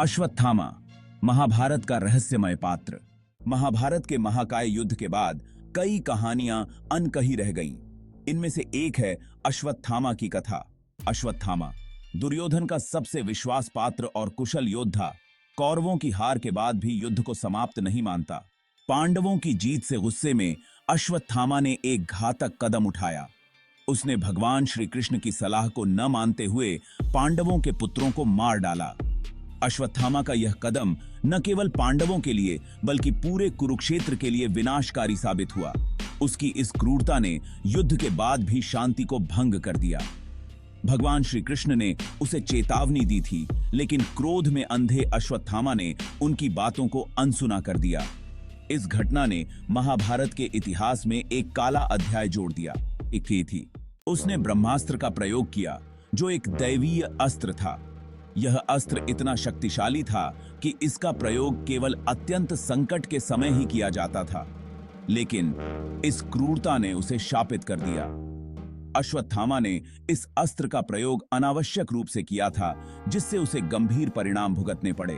अश्वत्थामा, महाभारत का रहस्यमय पात्र। महाभारत के महाकाय युद्ध के बाद कई कहानियां अनकही रह गईं। इनमें से एक है अश्वत्थामा की कथा। अश्वत्थामा दुर्योधन का सबसे विश्वास पात्र और कुशल योद्धा, कौरवों की हार के बाद भी युद्ध को समाप्त नहीं मानता। पांडवों की जीत से गुस्से में अश्वत्थामा ने एक घातक कदम उठाया। उसने भगवान श्री कृष्ण की सलाह को न मानते हुए पांडवों के पुत्रों को मार डाला। अश्वत्थामा का यह कदम न केवल पांडवों के लिए बल्कि पूरे कुरुक्षेत्र के लिए विनाशकारी साबित हुआ। उसकी इस क्रूरता ने युद्ध के बाद भी शांति को भंग कर दिया। भगवान श्री कृष्ण ने उसे चेतावनी दी थी, लेकिन क्रोध में अंधे अश्वत्थामा ने उनकी बातों को अनसुना कर दिया। इस घटना ने महाभारत के इतिहास में एक काला अध्याय जोड़ दिया। थी उसने ब्रह्मास्त्र का प्रयोग किया, जो एक दैवीय अस्त्र था। यह अस्त्र इतना शक्तिशाली था कि इसका प्रयोग केवल अत्यंत संकट के समय ही किया जाता था, लेकिन इस क्रूरता ने उसे शापित कर दिया। अश्वत्थामा ने इस अस्त्र का प्रयोग अनावश्यक रूप से किया था, जिससे उसे गंभीर परिणाम भुगतने पड़े।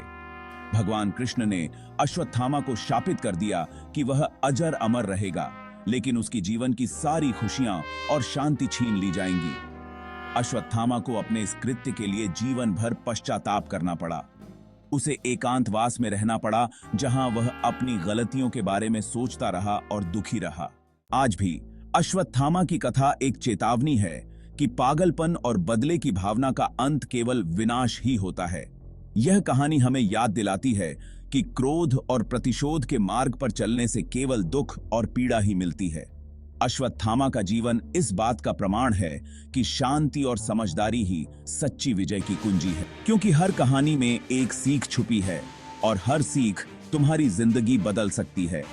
भगवान कृष्ण ने अश्वत्थामा को शापित कर दिया कि वह अजर अमर रहेगा, लेकिन उसकी जीवन की सारी खुशियां और शांति छीन ली जाएंगी। अश्वत्थामा को अपने इस कृत्य के लिए जीवन भर पश्चाताप करना पड़ा। उसे एकांतवास में रहना पड़ा, जहां वह अपनी गलतियों के बारे में सोचता रहा और दुखी रहा। आज भी अश्वत्थामा की कथा एक चेतावनी है कि पागलपन और बदले की भावना का अंत केवल विनाश ही होता है। यह कहानी हमें याद दिलाती है कि क्रोध और प्रतिशोध के मार्ग पर चलने से केवल दुख और पीड़ा ही मिलती है। अश्वत्थामा का जीवन इस बात का प्रमाण है कि शांति और समझदारी ही सच्ची विजय की कुंजी है, क्योंकि हर कहानी में एक सीख छुपी है और हर सीख तुम्हारी जिंदगी बदल सकती है।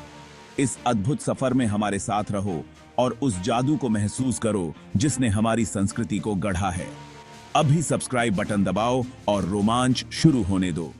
इस अद्भुत सफर में हमारे साथ रहो और उस जादू को महसूस करो जिसने हमारी संस्कृति को गढ़ा है। अभी सब्सक्राइब बटन दबाओ और रोमांच शुरू होने दो।